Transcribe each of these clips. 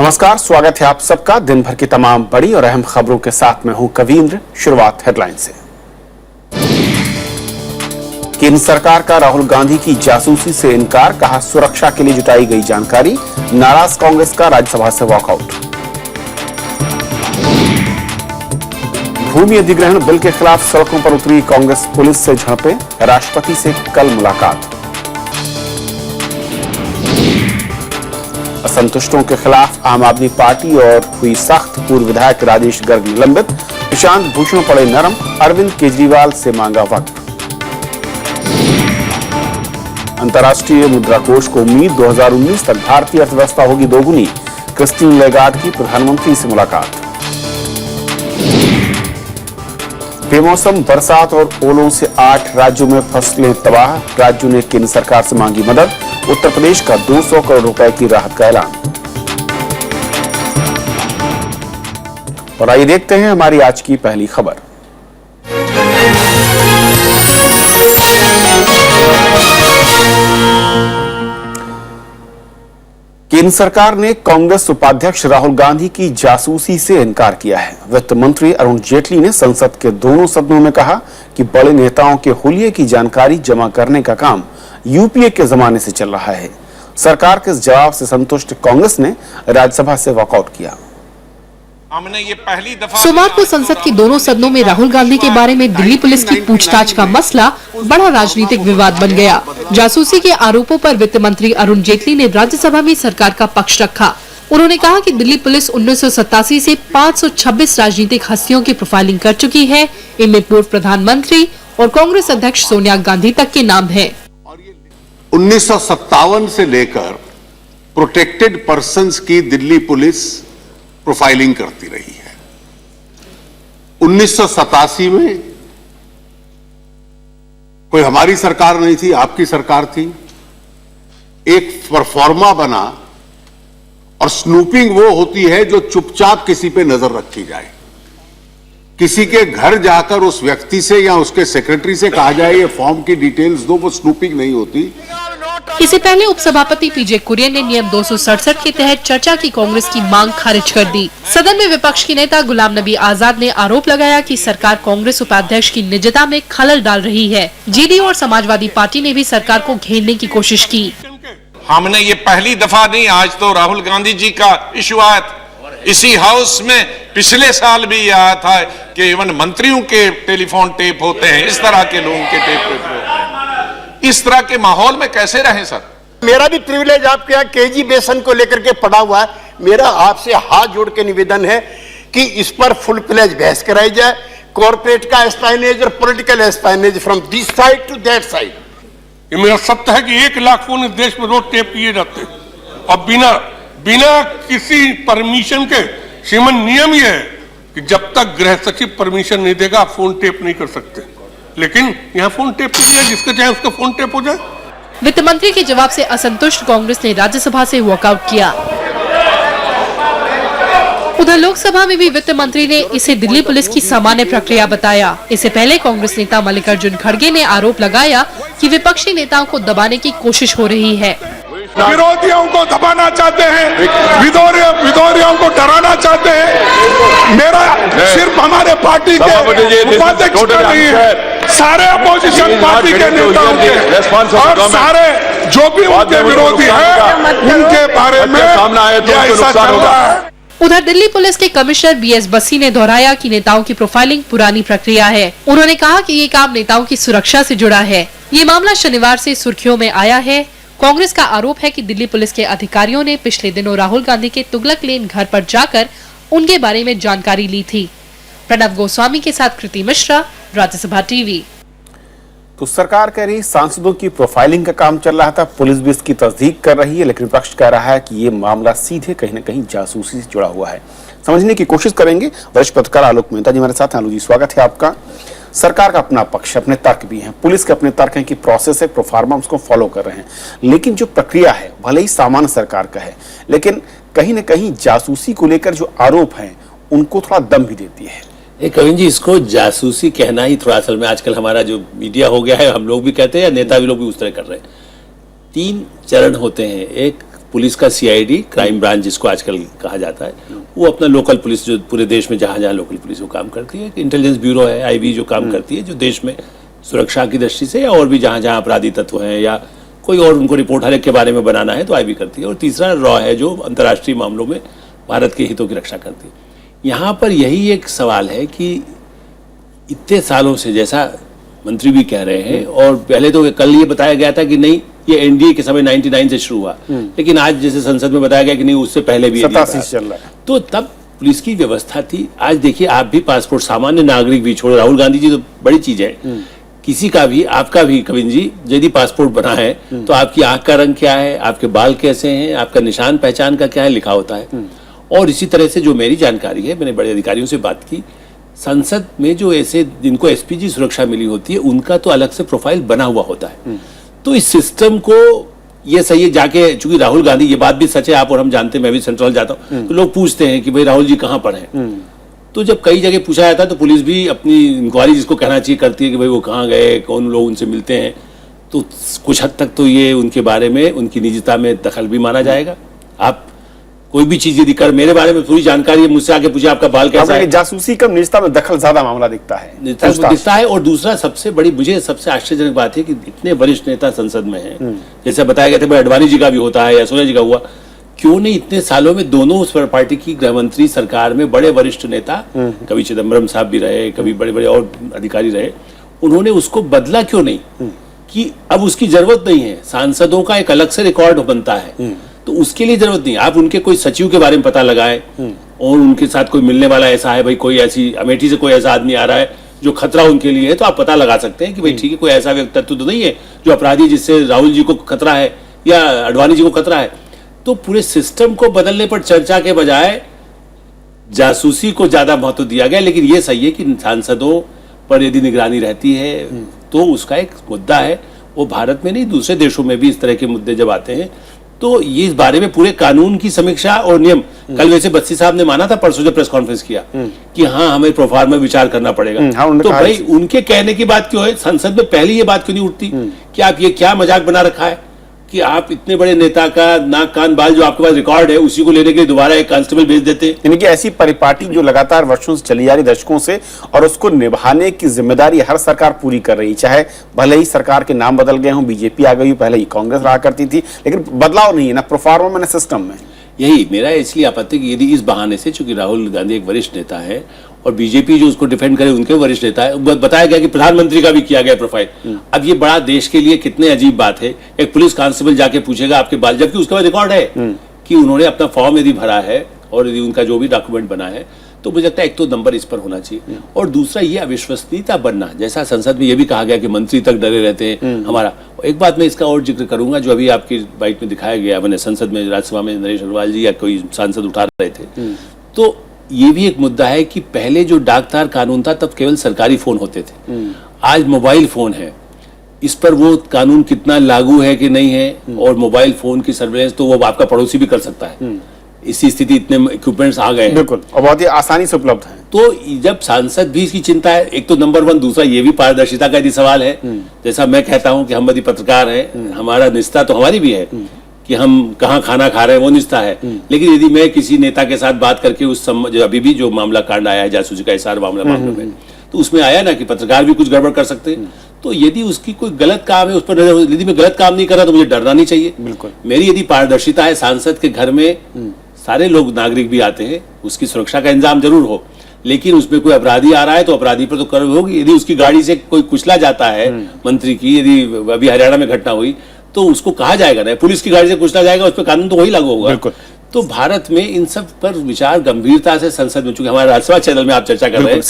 नमस्कार, स्वागत है आप सबका दिन भर की तमाम बड़ी और अहम खबरों के साथ मैं हूं कवींद्र। शुरुआत हेडलाइन से। केंद्र सरकार का राहुल गांधी की जासूसी से इनकार, कहा सुरक्षा के लिए जुटाई गई जानकारी। नाराज कांग्रेस का राज्यसभा से वॉकआउट। भूमि अधिग्रहण बिल के खिलाफ सड़कों पर उतरी कांग्रेस, पुलिस से झड़पें, राष्ट्रपति से कल मुलाकात। असंतुष्टों के खिलाफ आम आदमी पार्टी और हुई सख्त, पूर्व विधायक राजेश गर्ग निलंबित। प्रशांत भूषण पड़े नरम, अरविंद केजरीवाल से मांगा वक्त। अंतर्राष्ट्रीय मुद्रा कोष को उम्मीद 2019 तक भारतीय अर्थव्यवस्था होगी दोगुनी। क्रिस्टीन लेगार्ड की प्रधानमंत्री से मुलाकात। बेमौसम बरसात और ओलों से 8 राज्यों में फसलें तबाह, राज्यों ने केंद्र सरकार से मांगी मदद। उत्तर प्रदेश का 200 करोड़ रुपए की राहत का ऐलान। और आइए देखते हैं हमारी आज की पहली खबर। केंद्र सरकार ने कांग्रेस उपाध्यक्ष राहुल गांधी की जासूसी से इनकार किया है। वित्त मंत्री अरुण जेटली ने संसद के दोनों सदनों में कहा कि बड़े नेताओं के हुलिये की जानकारी जमा करने का काम यूपीए के जमाने से चल रहा है। सरकार के इस जवाब से संतुष्ट कांग्रेस ने राज्यसभा से वॉकआउट किया। हमने ये पहली दफा सोमवार को संसद के दोनों सदनों में राहुल गांधी के बारे में दिल्ली पुलिस की पूछताछ का मसला बड़ा राजनीतिक विवाद बन गया। जासूसी के आरोपों पर वित्त मंत्री अरुण जेटली ने राज्यसभा में सरकार का पक्ष रखा। उन्होंने कहा कि दिल्ली पुलिस 1987 से 526 राजनीतिक हस्तियों की प्रोफाइलिंग कर चुकी है। इनमें पूर्व प्रधानमंत्री और कांग्रेस अध्यक्ष सोनिया गांधी तक के नाम है। 1957 से लेकर प्रोटेक्टेड पर्संस की दिल्ली पुलिस प्रोफाइलिंग करती रही है। 1987 में कोई हमारी सरकार नहीं थी, आपकी सरकार थी। एक परफॉर्मा बना, और स्नूपिंग वो होती है जो चुपचाप किसी पे नजर रखी जाए। किसी के घर जाकर उस व्यक्ति से या उसके सेक्रेटरी से कहा जाए ये फॉर्म की डिटेल्स दो, वो स्नूपिंग नहीं होती। इससे पहले उपसभापति पीजे कुरियन ने नियम 267 के तहत चर्चा की कांग्रेस की मांग खारिज कर दी। सदन में विपक्ष के नेता गुलाम नबी आजाद ने आरोप लगाया कि सरकार कांग्रेस उपाध्यक्ष की निजता में खलल डाल रही है। जेडीयू और समाजवादी पार्टी ने भी सरकार को घेरने की कोशिश की। हमने ये पहली दफा नहीं, आज तो राहुल गांधी जी का इशू आया था इसी हाउस में। पिछले साल भी ये आया था कि इवन मंत्रियों के टेलीफोन टेप होते हैं, इस तरह के लोगों के टेप होते हैं। इस तरह के माहौल में कैसे रहें सर? मेरा भी प्रिविलेज आपके यहाँ केजी बेसन को लेकर के पड़ा हुआ है। मेरा आपसे हाथ जोड़ के निवेदन है कि इस पर फुल प्लेज बहस कराई जाए। कॉर्पोरेट का एस्पाइनेज और political espionage from this side to that side. ये मेरा सत्य है कि 1 लाख फोन इस देश में रोज टेप किए जाते हैं, और बिना किसी परमिशन के। श्रीमन नियम यह है कि जब तक गृह सचिव परमिशन नहीं देगा आप फोन टेप नहीं कर सकते, लेकिन यहाँ फोन टेप कीजिए, जिसका चाहे उसका फोन टेप हो जाए। वित्त मंत्री के जवाब से असंतुष्ट कांग्रेस ने राज्यसभा से वॉकआउट किया। उधर लोकसभा में भी वित्त मंत्री ने इसे दिल्ली पुलिस की सामान्य प्रक्रिया बताया। इससे पहले कांग्रेस नेता मल्लिकार्जुन खड़गे ने आरोप लगाया कि विपक्षी नेताओं को दबाने की कोशिश हो रही है। विरोधियों को दबाना चाहते हैं, विरोधियों को डराना चाहते हैं। मेरा सिर्फ हमारे पार्टी के उपाध्यक्ष का नहीं है, सारे अपोजिशन पार्टी के नेताओं के और सारे जो भी उनके विरोधी हैं उनके बारे में ऐसा चल रहा है। उधर दिल्ली पुलिस के कमिश्नर बीएस बसी ने दोहराया कि नेताओं की प्रोफाइलिंग पुरानी प्रक्रिया है। उन्होंने कहा कि ये काम नेताओं की सुरक्षा से जुड़ा है। ये मामला शनिवार से सुर्खियों में आया है। कांग्रेस का आरोप है कि दिल्ली पुलिस के अधिकारियों ने पिछले दिनों राहुल गांधी के तुगलक लेन घर पर जाकर उनके बारे में जानकारी ली थी। प्रणव गोस्वामी के साथ कृति मिश्रा, राज्यसभा टीवी। तो सरकार कह रही सांसदों की प्रोफाइलिंग का काम चल रहा था, पुलिस भी इसकी तस्दीक कर रही है, लेकिन विपक्ष कह रहा है कि ये मामला सीधे कहीं न कहीं जासूसी से जुड़ा हुआ है। समझने की कोशिश करेंगे। वरिष्ठ पत्रकार आलोक मेहता जी हमारे साथ हैं। आलोक जी, स्वागत है आपका। सरकार का अपना पक्ष, अपने तर्क भी हैं, पुलिस के अपने तर्क हैं कि प्रोसेस है, प्रोफार्मा उसको फॉलो कर रहे हैं, लेकिन जो प्रक्रिया है भले ही सामान्य सरकार का है, लेकिन कहीं न कहीं जासूसी को लेकर जो आरोप हैं उनको थोड़ा दम भी देती है। कविन जी, इसको जासूसी कहना ही थोड़ा असल में आजकल हमारा जो मीडिया हो गया है, हम लोग भी कहते हैं, नेता भी लोग भी उस तरह कर रहे हैं। 3 चरण होते हैं। एक पुलिस का सीआईडी, क्राइम ब्रांच जिसको आजकल कहा जाता है, वो अपना लोकल पुलिस जो पूरे देश में जहां जहां लोकल पुलिस वो काम करती है, इंटेलिजेंस ब्यूरो है आईबी जो काम करती है, जो देश में सुरक्षा की दृष्टि से या और भी जहां जहां अपराधी तत्व हैं या कोई और उनको रिपोर्ट हर एक के बारे में बनाना है तो आईबी करती है। और तीसरा रॉ है जो अंतर्राष्ट्रीय मामलों में भारत के हितों की रक्षा करती है। यहाँ पर यही एक सवाल है कि इतने सालों से, जैसा मंत्री भी कह रहे हैं, और पहले तो कल ये बताया गया था कि नहीं ये एनडीए के समय 99 से शुरू हुआ, लेकिन आज जैसे संसद में बताया गया कि नहीं उससे पहले भी 87 चल रहा है। तो तब पुलिस की व्यवस्था थी। आज देखिए आप भी पासपोर्ट, सामान्य नागरिक भी छोड़ो, राहुल गांधी जी तो बड़ी चीज है, किसी का भी, आपका भी कविन जी, यदि पासपोर्ट बना है तो आपकी आंख का रंग क्या है, आपके बाल कैसे हैं, आपका निशान पहचान का क्या है लिखा होता है। और इसी तरह से जो मेरी जानकारी है, मैंने बड़े अधिकारियों से बात की, संसद में जो ऐसे जिनको एसपीजी सुरक्षा मिली होती है उनका तो अलग से प्रोफाइल बना हुआ होता है। तो इस सिस्टम को ये सही है जाके, चूंकि राहुल गांधी, ये बात भी सच है, आप और हम जानते हैं, मैं भी सेंट्रल जाता हूँ तो लोग पूछते हैं कि भाई राहुल जी कहाँ पर हैं। तो जब कई जगह पूछा जाता है तो पुलिस भी अपनी इंक्वायरी जिसको कहना चाहिए करती है कि भाई वो कहाँ गए, कौन लोग उनसे मिलते हैं। तो कुछ हद तक तो ये उनके बारे में, उनकी निजता में दखल भी माना जाएगा। आप कोई भी चीज यदि कर, मेरे बारे में पूरी जानकारी है, मुझसे आके पूछे आपका बाल कैसा है, जासूसी कम, निजता में दखल ज्यादा मामला दिखता है, दिखता है। और दूसरा सबसे बड़ी, मुझे सबसे आश्चर्यजनक बात है कि इतने वरिष्ठ नेता संसद में हैं, जैसे बताया गया था भाई अडवाणी जी का भी होता है या सोनिया जी का हुआ, क्यों नहीं इतने सालों में दोनों उस पार्टी की गृहमंत्री सरकार में बड़े वरिष्ठ नेता, कभी चिदम्बरम साहब भी रहे, कभी बड़े बड़े और अधिकारी रहे, उन्होंने उसको बदला क्यों नहीं कि अब उसकी जरूरत नहीं है, सांसदों का एक अलग से रिकॉर्ड बनता है तो उसके लिए जरूरत नहीं। आप उनके कोई सचिव के बारे में पता लगाए और उनके साथ कोई मिलने वाला ऐसा है, भाई कोई ऐसी अमेठी से कोई ऐसा आदमी आ रहा है जो खतरा उनके लिए है, तो आप पता लगा सकते हैं कि भाई ठीक है, कोई ऐसा व्यक्ति तत्व तो नहीं है जो अपराधी जिससे राहुल जी को खतरा है या अडवाणी जी को खतरा है। तो पूरे सिस्टम को बदलने पर चर्चा के बजाय जासूसी को ज्यादा महत्व दिया गया। लेकिन ये सही है कि सांसदों पर यदि निगरानी रहती है तो उसका एक मुद्दा है, वो भारत में नहीं दूसरे देशों में भी इस तरह के मुद्दे जब आते हैं तो ये इस बारे में पूरे कानून की समीक्षा और नियम, कल वैसे बस्सी साहब ने माना था परसों जब प्रेस कॉन्फ्रेंस किया कि हाँ हमें प्रोफार्मा में विचार करना पड़ेगा। तो भाई उनके कहने की बात क्यों है, संसद में पहले ये बात क्यों नहीं उठती कि आप ये क्या मजाक बना रखा है कि आप इतने बड़े नेता का नाक कान बाल जो आपके पास रिकॉर्ड है उसी को लेने के लिए दोबारा एक कांस्टेबल भेज देते। यानी कि ऐसी परिपाटी जो लगातार वर्षों से चली आ रही, दशकों से, और उसको निभाने की जिम्मेदारी हर सरकार पूरी कर रही, चाहे भले ही सरकार के नाम बदल गए हों, बीजेपी आ गई, पहले ही कांग्रेस रहा करती थी, लेकिन बदलाव नहीं है ना प्रोफार्मा में ना सिस्टम में। यही मेरा इसलिए आपत्ति कि यदि इस बहाने से, चूंकि राहुल गांधी एक वरिष्ठ नेता है और बीजेपी जो उसको डिफेंड करे उनके वरिष्ठ नेता है, बताया गया कि प्रधानमंत्री का भी किया गया प्रोफाइल। अब ये बड़ा देश के लिए कितने अजीब बात है, एक पुलिस कांस्टेबल जाके पूछेगा आपके बाल, जबकि उसके बाद रिकॉर्ड है कि उन्होंने अपना फॉर्म यदि भरा है और यदि उनका जो भी डॉक्यूमेंट बना है, तो मुझे लगता है एक तो नंबर इस पर होना चाहिए और दूसरा ये अविश्वसनीयता बनना, जैसा संसद में ये भी कहा गया कि मंत्री तक डरे रहते हैं हमारा। एक बात मैं इसका और जिक्र करूंगा जो अभी आपकी बाइट में दिखाया गया, मैंने संसद में राज्यसभा में नरेश अग्रवाल जी या कोई सांसद उठा रहे थे, तो ये भी एक मुद्दा है कि पहले जो डाकतार कानून था तब केवल सरकारी फोन होते थे, आज मोबाइल फोन है, इस पर वो कानून कितना लागू है कि नहीं है, और मोबाइल फोन की सर्वेलेंस तो वो आपका पड़ोसी भी कर सकता है। इसी स्थिति इतने इक्विपमेंट्स आ गए हैं, बिल्कुल, और बहुत ही आसानी से उपलब्ध है। तो जब सांसद भी इसकी चिंता है, एक तो नंबर 1, दूसरा ये भी पारदर्शिता का यदि सवाल है, जैसा मैं कहता हूं कि हम यदि पत्रकार हैं, हमारा निष्ठा तो हमारी भी है कि हम कहाँ खाना खा रहे हैं वो निष्ठा है, लेकिन यदि मैं किसी नेता के साथ बात करके उस जो अभी भी जो मामला कांड आया है जासूसी का SR मामले में, तो उसमें आया ना कि पत्रकार भी कुछ गड़बड़ कर सकते हैं, तो यदि उसकी कोई गलत काम है उस पर नजर, यदि मैं गलत काम नहीं कर रहा तो मुझे डरना नहीं चाहिए। बिल्कुल, मेरी यदि पारदर्शिता है, सांसद के घर में सारे लोग नागरिक भी आते हैं, उसकी सुरक्षा का इंतजाम जरूर हो, लेकिन उसमें कोई अपराधी आ रहा है तो अपराधी पर तो कार्रवाई होगी। यदि उसकी गाड़ी से कोई कुचला जाता है मंत्री की, यदि अभी हरियाणा में घटना हुई तो उसको कहा जाएगा ना, पुलिस की गाड़ी से कुचला जाएगा, उस पर कानून तो वही लागू होगा। तो भारत में इन सब पर विचार गंभीरता से संसद में, चूंकि हमारे राज्यसभा चैनल में आप चर्चा कर रहे हैं,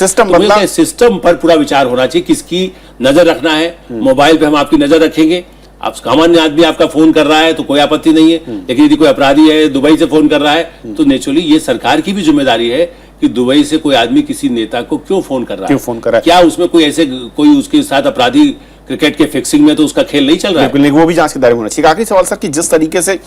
सिस्टम पर पूरा विचार होना चाहिए, किसकी नजर रखना है। मोबाइल पे हम आपकी नजर रखेंगे, आप सामान्य आदमी आपका फोन कर रहा है तो कोई आपत्ति नहीं है, लेकिन यदि कोई अपराधी है दुबई से फोन कर रहा है तो नेचुरली ये सरकार की भी जिम्मेदारी है कि दुबई से कोई आदमी किसी नेता को क्यों फोन कर रहा है, क्या उसमें कोई ऐसे कोई उसके साथ अपराधी क्रिकेट के फिक्सिंग में तो उसका खेल नहीं चल रहा है, वो भी जांच के दायरे में होना चाहिए। आखिरी सवाल सर कि जिस तरीके से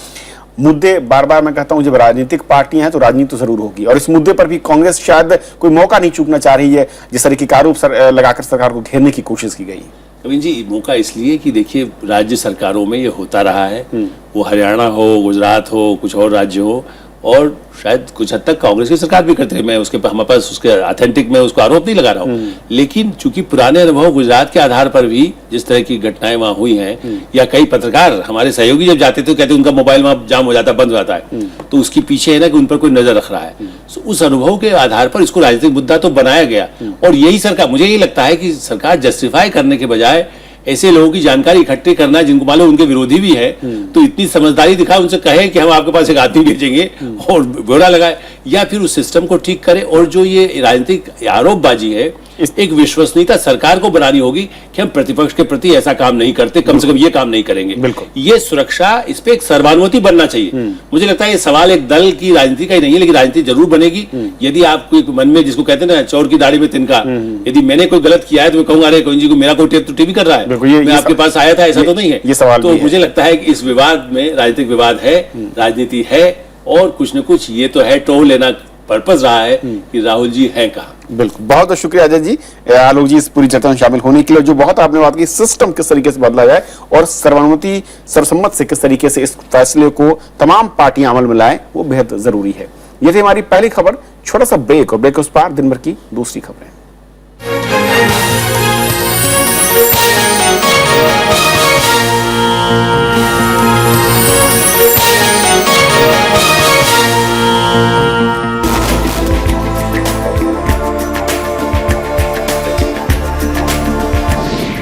मुद्दे बार बार मैं कहता हूं, जब राजनीतिक पार्टियां हैं तो राजनीति तो जरूर होगी, और इस मुद्दे पर भी कांग्रेस शायद कोई मौका नहीं चूकना चाह रही है, जिस तरीके का आरोप लगाकर सरकार को घेरने की कोशिश की गई। नवीन जी, मौका इसलिए कि देखिए राज्य सरकारों में ये होता रहा है, वो हरियाणा हो, गुजरात हो, कुछ और राज्य हो, और शायद कुछ हद तक कांग्रेस की सरकार भी करते हैं। मैं उसके हमारे पास उसके ऑथेंटिक में उसको आरोप नहीं लगा रहा हूँ, लेकिन चूंकि पुराने अनुभव गुजरात के आधार पर भी जिस तरह की घटनाएं वहां हुई हैं, या कई पत्रकार हमारे सहयोगी जब जाते थे कहते उनका मोबाइल वहां जाम हो जाता, बंद हो जाता है, तो उसकी पीछे है ना कि उन पर कोई नजर रख रहा है। तो उस अनुभव के आधार पर इसको राजनीतिक मुद्दा तो बनाया गया, और यही सरकार, मुझे ये लगता है कि सरकार जस्टिफाई करने के बजाय ऐसे लोगों की जानकारी इकट्ठी करना जिनको मालूम उनके विरोधी भी है, तो इतनी समझदारी दिखाए, उनसे कहे कि हम आपके पास एक आदमी भेजेंगे और ब्यौरा लगाए, या फिर उस सिस्टम को ठीक करे। और जो ये राजनीतिक आरोपबाजी है, एक विश्वसनीयता सरकार को बनानी होगी कि हम प्रतिपक्ष के प्रति ऐसा काम नहीं करते, कम से कम ये काम नहीं करेंगे। ये सुरक्षा, इस पे एक सर्वानुमति बनना चाहिए। मुझे लगता है ये सवाल एक दल की राजनीति का ही नहीं है, लेकिन राजनीति जरूर बनेगी यदि आपको मन में, जिसको कहते हैं ना चोर की दाढ़ी में तिनका, यदि मैंने कोई गलत किया है तो मैं कहूंगा अरे कोई जी को मेरा कोई टेप तो टीवी कर रहा है, मैं आपके पास आया था, ऐसा तो नहीं है। ये सवाल तो मुझे लगता है कि इस विवाद में राजनीतिक विवाद है, राजनीति है, और कुछ न कुछ ये तो है टोल लेना पर्पस रहा है कि राहुल जी हैं कहाँ। बिल्कुल, बहुत बहुत शुक्रिया अजय जी, आलोक जी, इस पूरी चर्चा में शामिल होने के लिए। जो बहुत आपने बात की, सिस्टम किस तरीके से बदला जाए और सर्वानुमति सर्वसम्मत से किस तरीके से इस फैसले को तमाम पार्टियां अमल में लाएं, वो बेहद जरूरी है। ये थी हमारी पहली खबर। छोटा सा ब्रेक, और ब्रेक उस पार दिन भर की दूसरी खबरें।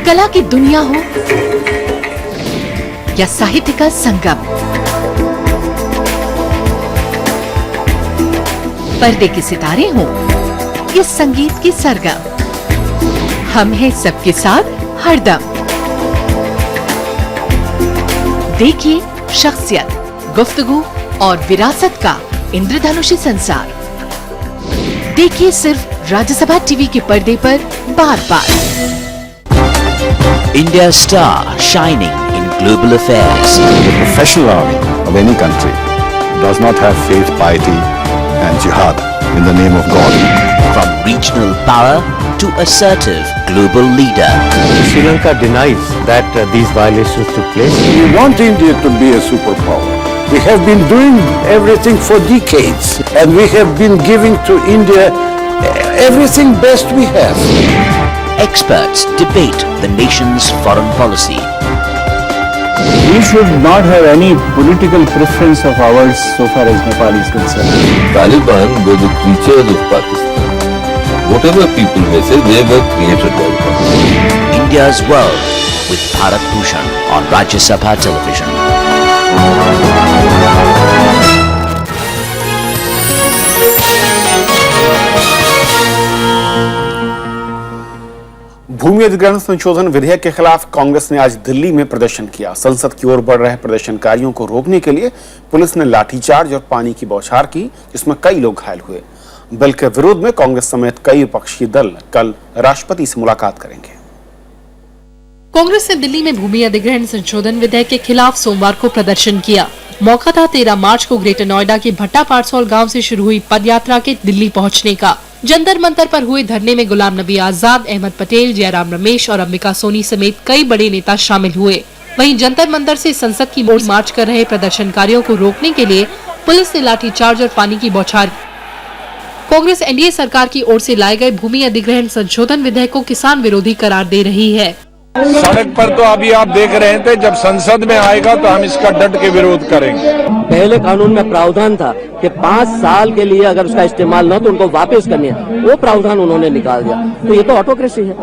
कला की दुनिया हो या साहित्य का संगम, पर्दे के सितारे हों या संगीत की सरगम, हम हैं सबके साथ हरदम। देखिए शख्सियत, गुफ्तगू और विरासत का इंद्रधनुषी संसार। देखिए सिर्फ राज्यसभा टीवी के पर्दे पर बार बार। India star shining in global affairs. The professional army of any country does not have faith, piety and jihad in the name of God. From regional power to assertive global leader. Sri Lanka denies that these violations took place. We want India to be a superpower. We have been doing everything for decades and we have been giving to India everything best we have. Experts debate the nation's foreign policy. We should not have any political preference of ours so far as Nepal is concerned. Taliban were the creatures of Pakistan. Whatever people may say, they were created by Pakistan. India's World with Bharat Bhushan on Rajya Sabha television. भूमि अधिग्रहण संशोधन विधेयक के खिलाफ कांग्रेस ने आज दिल्ली में प्रदर्शन किया। संसद की ओर बढ़ रहे प्रदर्शनकारियों को रोकने के लिए पुलिस ने लाठीचार्ज और पानी की बौछार की, जिसमें कई लोग घायल हुए। बिल के विरोध में कांग्रेस समेत कई विपक्षी दल कल राष्ट्रपति से मुलाकात करेंगे। कांग्रेस ने दिल्ली में भूमि अधिग्रहण संशोधन विधेयक के खिलाफ सोमवार को प्रदर्शन किया। मौका था 13 मार्च को ग्रेटर नोएडा के भट्टा पारसौल गांव से शुरू हुई पदयात्रा के दिल्ली पहुंचने का। जंतर मंतर पर हुए धरने में गुलाम नबी आजाद, अहमद पटेल, जयराम रमेश और अंबिका सोनी समेत कई बड़े नेता शामिल हुए। वहीं जंतर मंतर से संसद की ओर मार्च कर रहे प्रदर्शनकारियों को रोकने के लिए पुलिस ने लाठीचार्ज और पानी की बौछार। कांग्रेस एनडीए सरकार की ओर से लाए गए भूमि अधिग्रहण संशोधन विधेयक को किसान विरोधी करार दे रही है। सड़क पर तो अभी आप देख रहे थे, जब संसद में आएगा तो हम इसका डट के विरोध करेंगे। पहले कानून में प्रावधान था कि 5 साल के लिए अगर उसका इस्तेमाल न तो उनको वापस करनी है, वो प्रावधान उन्होंने निकाल दिया। तो ये तो ऑटोक्रेसी है,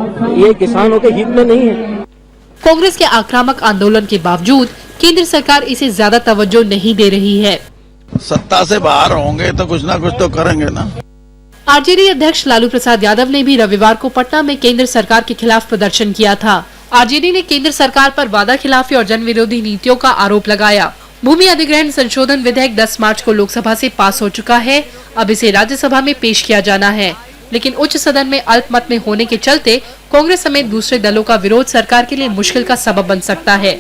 ये किसानों के हित में नहीं है। कांग्रेस के आक्रामक आंदोलन के बावजूद केंद्र सरकार इसे ज्यादा तवज्जो नहीं दे रही है। सत्ता से बाहर होंगे तो कुछ ना कुछ तो करेंगे ना। आरजेडी अध्यक्ष लालू प्रसाद यादव ने भी रविवार को पटना में केंद्र सरकार के खिलाफ प्रदर्शन किया था। आरजेडी ने केंद्र सरकार पर वादा खिलाफी और जन विरोधी नीतियों का आरोप लगाया। भूमि अधिग्रहण संशोधन विधेयक 10 मार्च को लोकसभा से पास हो चुका है। अब इसे राज्यसभा में पेश किया जाना है, लेकिन उच्च सदन में अल्पमत में होने के चलते कांग्रेस समेत दूसरे दलों का विरोध सरकार के लिए मुश्किल का सबब बन सकता है।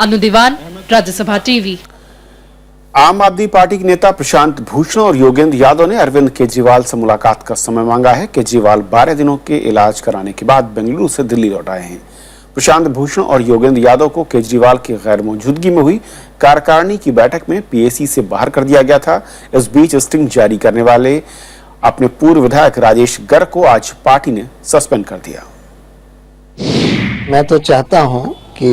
अनु दीवान, राज्यसभा टीवी। आम आदमी पार्टी के नेता प्रशांत भूषण और योगेंद्र यादव ने अरविंद केजरीवाल से मुलाकात का समय मांगा है। केजरीवाल 12 दिनों के इलाज कराने के बाद बेंगलुरु से दिल्ली लौट आए हैं। प्रशांत भूषण और योगेंद्र यादव को केजरीवाल की गैर मौजूदगी में हुई कार्यकारिणी की बैठक में पीएसी से बाहर कर दिया गया था। इस बीच स्टिंग जारी करने वाले अपने पूर्व विधायक राजेश गर्ग को आज पार्टी ने सस्पेंड कर दिया। मैं तो चाहता हूं कि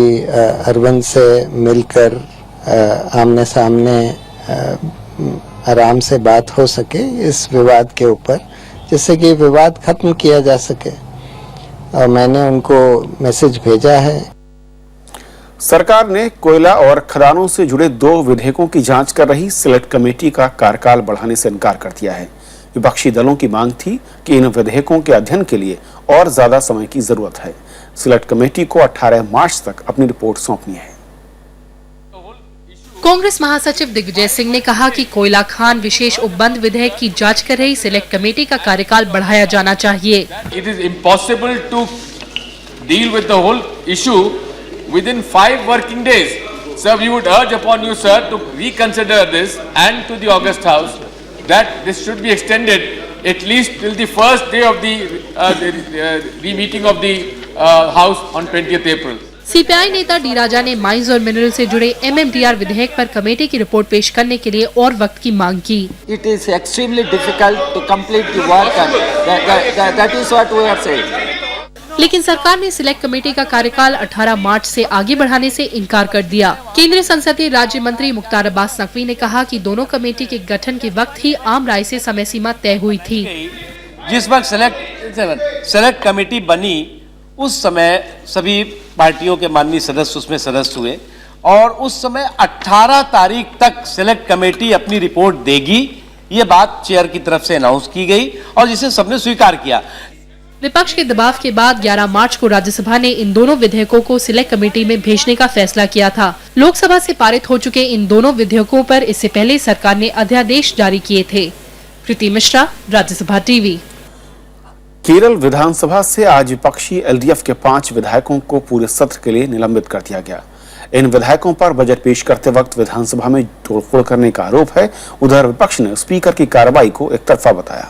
अरविंद से मिलकर आमने सामने आराम से बात हो सके इस विवाद के ऊपर, जिससे कि विवाद खत्म किया जा सके, और मैंने उनको मैसेज भेजा है। सरकार ने कोयला और खदानों से जुड़े 2 विधेयकों की जांच कर रही सिलेक्ट कमेटी का कार्यकाल बढ़ाने से इनकार कर दिया है। विपक्षी दलों की मांग थी कि इन विधेयकों के अध्ययन के लिए और ज्यादा समय की जरूरत है। सिलेक्ट कमेटी को 18 मार्च तक अपनी रिपोर्ट सौंपनी है। कांग्रेस महासचिव दिग्विजय सिंह ने कहा कि कोयला खान विशेष उपबंध विधेयक की जांच कर रही सिलेक्ट कमेटी का कार्यकाल बढ़ाया जाना चाहिए। It is impossible to deal with the whole issue within 5 working days. Sir, we would urge upon you, sir, to reconsider this and to the August House that this should be extended at least till the first day of the meeting of the House on 20th April. CPI नेता D राजा ने mines और mineral से जुड़े एमएमटीआर विधेयक पर committee की report पेश करने के लिए और वक्त की मांग की। It is extremely difficult to complete the work and that is what we are saying. लेकिन सरकार ने सिलेक्ट कमेटी का कार्यकाल 18 मार्च से आगे बढ़ाने से इनकार कर दिया। केंद्रीय संसदीय राज्य मंत्री मुख्तार अब्बास नकवी ने कहा कि दोनों कमेटी के गठन के वक्त ही आम राय से समय सीमा तय हुई थी। जिस वक्त सेलेक्ट कमेटी बनी उस समय सभी पार्टियों के माननीय सदस्य उसमें सदस्य हुए और उस समय 18 तारीख तक सिलेक्ट कमेटी अपनी रिपोर्ट देगी, ये बात चेयर की तरफ से अनाउंस की गई और जिसे सबने स्वीकार किया। विपक्ष के दबाव के बाद 11 मार्च को राज्यसभा ने इन दोनों विधेयकों को सिलेक्ट कमेटी में भेजने का फैसला किया था। लोकसभा से पारित हो चुके इन दोनों विधेयकों पर इससे पहले सरकार ने अध्यादेश जारी किए थे। प्रीति मिश्रा, राज्यसभा टीवी। केरल विधानसभा से आज विपक्षी एलडीएफ के 5 विधायकों को पूरे सत्र के लिए निलंबित कर दिया गया। इन विधायकों पर बजट पेश करते वक्त विधानसभा में तोड़फोड़ करने का आरोप है। उधर विपक्ष ने स्पीकर की कार्रवाई को एकतरफा बताया।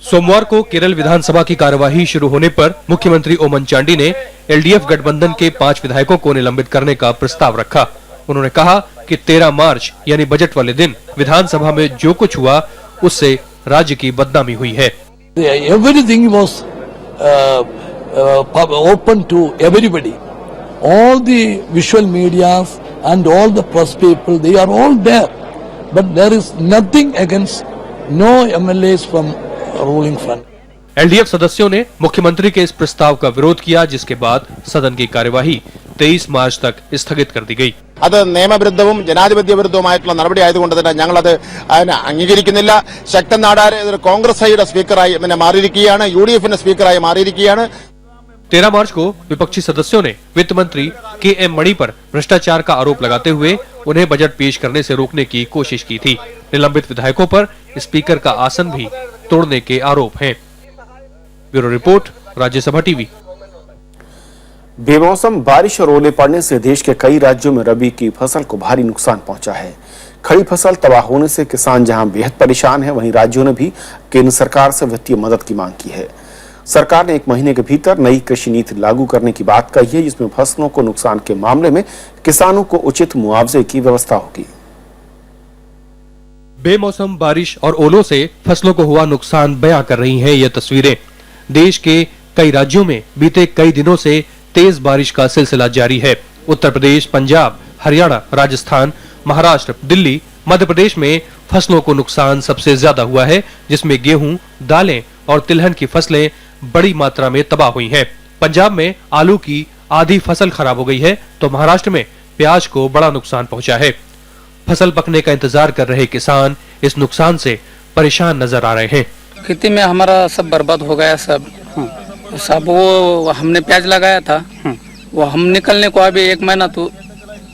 सोमवार को केरल विधानसभा की कार्यवाही शुरू होने पर मुख्यमंत्री ओमन चांडी ने एलडीएफ गठबंधन के 5 विधायकों को निलंबित करने का प्रस्ताव रखा। उन्होंने कहा कि 13 मार्च यानी बजट वाले दिन विधानसभा में जो कुछ हुआ उससे राज्य की बदनामी हुई है। Everything was open to everybody. All the visual medias and all the press people, they are all there. But there is nothing against no MLAs from ruling front. LDF सदस्यों ने मुख्यमंत्री के इस प्रस्ताव का विरोध किया, जिसके बाद सदन की कार्यवाही 23 मार्च तक स्थगित कर दी गई। അത് നിയമവിരുദ്ധവും ജനാധിപത്യ വിരുദ്ധവുമായിട്ടുള്ള നടപടി ആയതുകൊണ്ട് തന്നെ ഞങ്ങൾ അത് അംഗീകരിക്കുന്നില്ല. ശക്തൻ നാടാർ കോൺഗ്രസ് ഐയുടെ സ്പീക്കറായി മാറിയിരിക്കുകയാണ്, യുഡിഎഫിന്റെ സ്പീക്കറായി മാറിയിരിക്കുകയാണ്। 13 मार्च को विपक्षी सदस्यों ने वित्त मंत्री के.एम. मणि पर भ्रष्टाचार का आरोप लगाते हुए उन्हें बजट पेश करने से रोकने की कोशिश की थी। निलंबित विधायकों पर स्पीकर का आसन भी तोड़ने के आरोप हैं। Bureau report, Rajya Sabha TV. बेमौसम बारिश और ओले पड़ने से देश के कई राज्यों में रबी की फसल को भारी नुकसान पहुंचा है। खड़ी फसल तबाह होने से किसान जहां बेहद परेशान है, वहीं राज्यों ने भी केंद्र सरकार से वित्तीय मदद की मांग की है। सरकार ने 1 महीने के भीतर नई कृषि नीति लागू करने की बात कही है, जिसमें फसलों को नुकसान के मामले में किसानों को उचित मुआवजे की व्यवस्था होगी। बेमौसम बारिश और ओलों से फसलों को हुआ नुकसान बयां कर रही हैं ये तस्वीरें। देश के कई राज्यों में बीते कई दिनों से तेज बारिश का सिलसिला जारी है। उत्तर प्रदेश, पंजाब, हरियाणा, राजस्थान, महाराष्ट्र, दिल्ली, मध्य प्रदेश में फसलों को नुकसान सबसे ज्यादा हुआ है, जिसमें गेहूं, दालें और तिलहन की फसलें बड़ी मात्रा में तबाह हुई हैं। पंजाब में आलू की आधी फसल खराब हो गई है, तो महाराष्ट्र में प्याज को बड़ा नुकसान पहुंचा है। फसल पकने का इंतजार कर रहे किसान इस नुकसान से परेशान नजर आ रहे हैं। खेती में हमारा सब बर्बाद हो गया, सब वो हमने प्याज लगाया था, वो हम निकलने को अभी 1 महीना तो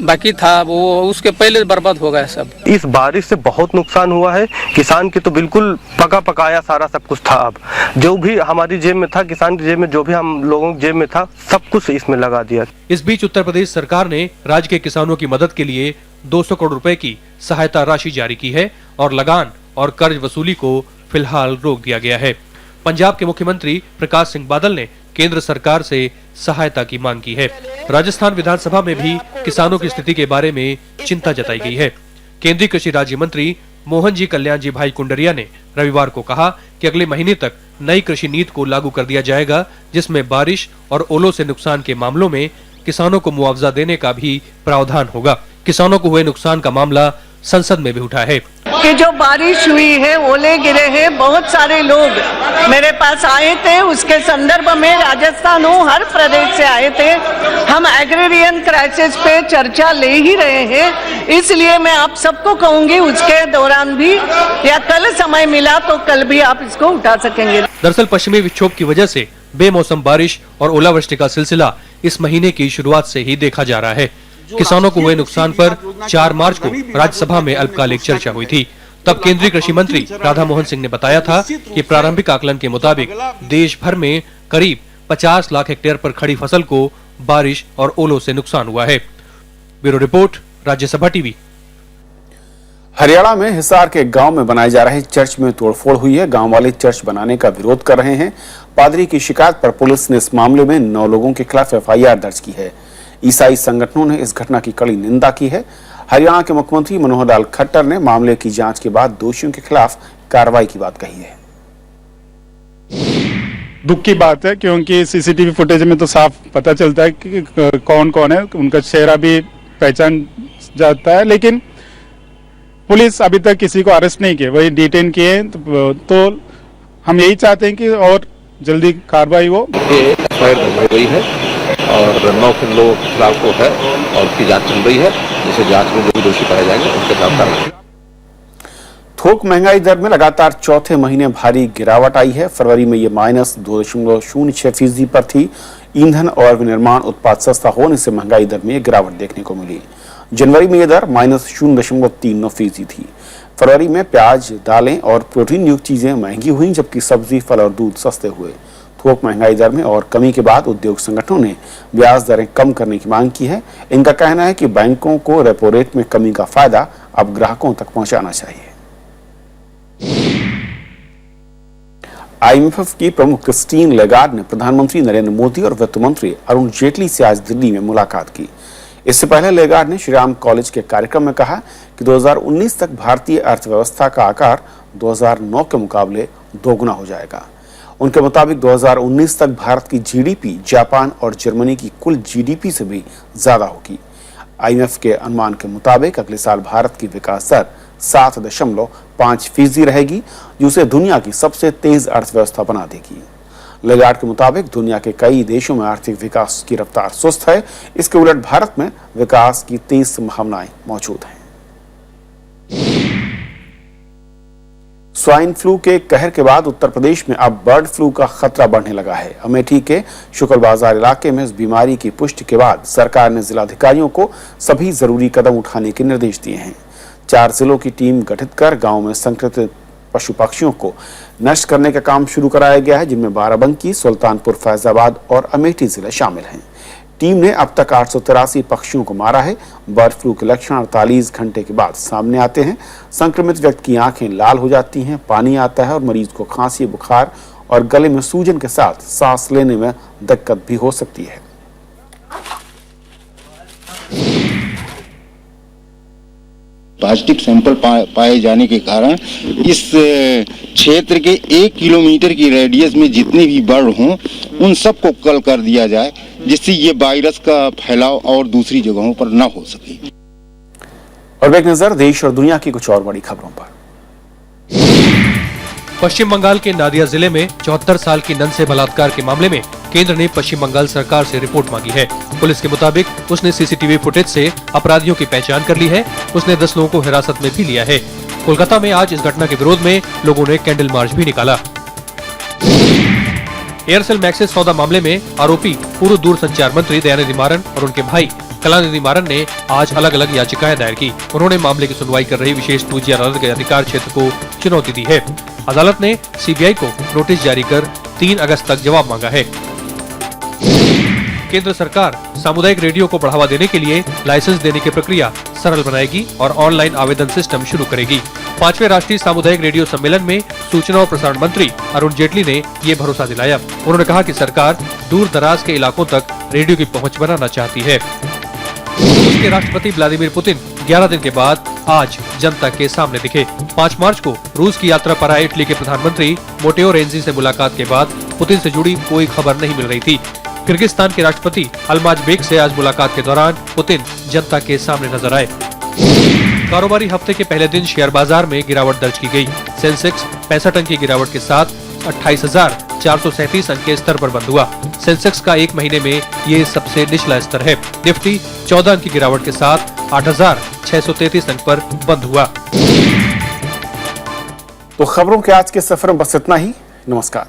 बाकी था, वो उसके पहले बर्बाद हो गया सब। इस बारिश से बहुत नुकसान हुआ है। किसान की तो बिल्कुल पका पकाया सारा सब कुछ था। अब जो भी हमारी जेब में था, किसान की जेब में जो भी हम लोगों की जेब में था, सब कुछ इसमें लगा दिया। इस बीच उत्तर प्रदेश सरकार ने राज्य के किसानों की मदद के लिए 200 करोड़ रुपए की सहायता राशि जारी की है और लगान और कर्ज वसूली को फिलहाल रोक दिया गया है। पंजाब के मुख्यमंत्री प्रकाश सिंह बादल ने केंद्र सरकार से सहायता की मांग की है। राजस्थान विधानसभा में भी किसानों की स्थिति के बारे में चिंता जताई गई है। केंद्रीय कृषि राज्य मंत्री मोहन जी कल्याण जी भाई कुंडरिया ने रविवार को कहा कि अगले महीने तक नई कृषि नीति को लागू कर दिया जाएगा, जिसमें बारिश और ओलों से नुकसान के मामलों में किसानों को मुआवजा देने का भी प्रावधान होगा। किसानों को हुए नुकसान का मामला संसद में भी उठा है कि जो बारिश हुई है, ओले गिरे हैं, बहुत सारे लोग मेरे पास आए थे, उसके संदर्भ में राजस्थान हो, हर प्रदेश से आए थे। हम एग्रेरियन क्राइसिस पे चर्चा ले ही रहे हैं, इसलिए मैं आप सबको कहूंगी उसके दौरान भी या कल समय मिला तो कल भी आप इसको उठा सकेंगे। दरअसल पश्चिमी विक्षोभ की वजह से बेमौसम बारिश और ओलावृष्टि का सिलसिला इस महीने की शुरुआत से ही देखा जा रहा है। किसानों को हुए नुकसान पर 4 मार्च को राज्यसभा में अल्पकालिक चर्चा हुई थी। तब केंद्रीय कृषि मंत्री राधा मोहन सिंह ने बताया था कि प्रारंभिक आकलन के मुताबिक देश भर में करीब 50 लाख हेक्टेयर पर खड़ी फसल को बारिश और ओलों से नुकसान हुआ है। Bureau report, Rajya Sabha TV. Haryana में हिसार के गांव में बनाए जा रहे चर्च में तोड़फोड़ हुई है। गांव वाले चर्च बनाने का विरोध कर रहे हैं। पादरी की शिकायत पर पुलिस ने इस मामले में 9 लोगों के खिलाफ FIR दर्ज की है। ईसाई संगठनों ने इस घटना की कड़ी निंदा की है। हरियाणा के मुख्यमंत्री मनोहर लाल खट्टर ने मामले की जांच के बाद दोषियों के खिलाफ कार्रवाई की बात कही है। दुख की बात है, क्योंकि सीसीटीवी फुटेज में तो साफ पता चलता है कि कौन कौन है, उनका चेहरा भी पहचान जाता है, लेकिन पुलिस अभी तक किसी को अरेस्ट नहीं किया, वही डिटेन किए। तो हम यही चाहते हैं कि और जल्दी कार्रवाई हो। गई है और 9 लोगों के खिलाफ को है और उसकी जांच चल रही है। जिसे जांच में जो भी दोषी पाए जाएंगे उनके खिलाफ कार्रवाई। थोक महंगाई दर में लगातार चौथे महीने भारी गिरावट आई है। फरवरी में ये -2.06% पर थी। ईंधन और विनिर्माण उत्पाद सस्ता होने से महंगाई दर में गिरावट देखने को मिली। जनवरी में यह दर -0.39% थी। फरवरी में प्याज, दालें और प्रोटीन युक्त चीजें महंगी हुई, जबकि सब्जी, फल और दूध सस्ते हुए। थोक महंगाई दर में और कमी के बाद उद्योग संगठनों ने ब्याज दरें कम करने की मांग की है। इनका कहना है कि बैंकों को रेपो रेट में कमी का फायदा अब ग्राहकों तक पहुंचाना चाहिए। IMF की प्रमुख क्रिस्टीन लेगार्ड ने प्रधानमंत्री नरेंद्र मोदी और वित्त मंत्री अरुण जेटली से आज दिल्ली में मुलाकात की। इससे पहले लेगार्ड ने श्रीराम कॉलेज के कार्यक्रम में कहा कि 2019 तक भारतीय अर्थव्यवस्था का आकार 2009 के मुकाबले दोगुना हो जाएगा। उनके मुताबिक 2019 तक भारत की GDP जापान और जर्मनी की कुल GDP से भी ज्यादा होगी। IMF के अनुमान के मुताबिक अगले साल भारत की विकास दर 7.5% रहेगी, जो उसे दुनिया की सबसे तेज अर्थव्यवस्था बना देगी। लेगार्ड के मुताबिक दुनिया के कई देशों में आर्थिक विकास की रफ्तार सुस्त है। इसके उलट भारत में विकास की तेज संभावनाएं मौजूद हैं। स्वाइन फ्लू के कहर के बाद उत्तर प्रदेश में अब बर्ड फ्लू का खतरा बढ़ने लगा है। अमेठी के शुक्ल बाजार इलाके में इस बीमारी की पुष्टि के बाद सरकार ने जिलाधिकारियों को सभी जरूरी कदम उठाने के निर्देश दिए हैं। 4 जिलों की टीम गठित कर गांव में संक्रमित पशु पक्षियों को नष्ट करने का काम शुरू कराया गया है, जिनमें बाराबंकी, सुल्तानपुर, फैजाबाद और अमेठी जिले शामिल हैं। टीम ने अब तक 883 पक्षियों को मारा है। बर्ड फ्लू के लक्षण 48 घंटे के बाद सामने आते हैं। संक्रमित व्यक्ति की आंखें लाल हो जाती हैं, पानी आता है और मरीज को खांसी, बुखार और गले में सूजन के साथ सांस लेने में दिक्कत भी हो सकती है। पॉजिटिव सैंपल पाए जाने के कारण इस क्षेत्र के 1 किलोमीटर की रेडियस में जितने भी बर्ड हों उन सबको कल कर दिया जाए, जिससे ये वायरस का फैलाव और दूसरी जगहों पर न हो सके। और एक नजर देश और दुनिया की कुछ और बड़ी खबरों पर। पश्चिम बंगाल के नादिया जिले में 74 साल की नन से बलात्कार के मामले में केंद्र ने पश्चिम बंगाल सरकार से रिपोर्ट मांगी है। पुलिस के मुताबिक उसने सीसीटीवी फुटेज से अपराधियों की पहचान कर ली है। उसने 10 लोगों को हिरासत में भी लिया है। कोलकाता में आज इस घटना के विरोध में लोगों ने कैंडल मार्च भी निकाला। एयरसेल मैक्सिस सौदा मामले में आरोपी पूर्व दूरसंचार मंत्री दयानिधि मारन और उनके भाई कलानिधि मारन ने आज अलग अलग याचिकाएं दायर की। उन्होंने मामले की सुनवाई कर रही विशेष 2G अदालत के अधिकार क्षेत्र को चुनौती दी है। अदालत ने CBI को नोटिस जारी कर 3 अगस्त तक जवाब मांगा है। केंद्र सरकार सामुदायिक रेडियो को बढ़ावा देने के लिए लाइसेंस देने की प्रक्रिया सरल बनाएगी और ऑनलाइन आवेदन सिस्टम शुरू करेगी। 5वें राष्ट्रीय सामुदायिक रेडियो सम्मेलन में सूचना और प्रसारण मंत्री अरुण जेटली ने ये भरोसा दिलाया। उन्होंने कहा कि सरकार दूर दराज के इलाकों तक रेडियो की पहुंच बनाना चाहती है। रूस के राष्ट्रपति व्लादिमीर पुतिन 11 दिन के बाद आज जनता के सामने दिखे। 5 मार्च को रूस की यात्रा पर आए इटली के प्रधानमंत्री मोटेओ रेंजी से मुलाकात के बाद पुतिन से जुड़ी कोई खबर नहीं मिल रही थी। किर्गिस्तान के राष्ट्रपति अल्माजबेक से आज मुलाकात के दौरान पुतिन जनता के सामने नजर आए। कारोबारी हफ्ते के पहले दिन शेयर बाजार में गिरावट दर्ज की गई। सेंसेक्स 65 अंक की गिरावट के साथ 28,437 अंक के स्तर पर बंद हुआ। सेंसेक्स का एक महीने में ये सबसे निचला स्तर है। निफ्टी 14 अंक की गिरावट के साथ 8,633 अंक पर बंद हुआ। तो खबरों के आज के सफर में बस इतना ही। नमस्कार।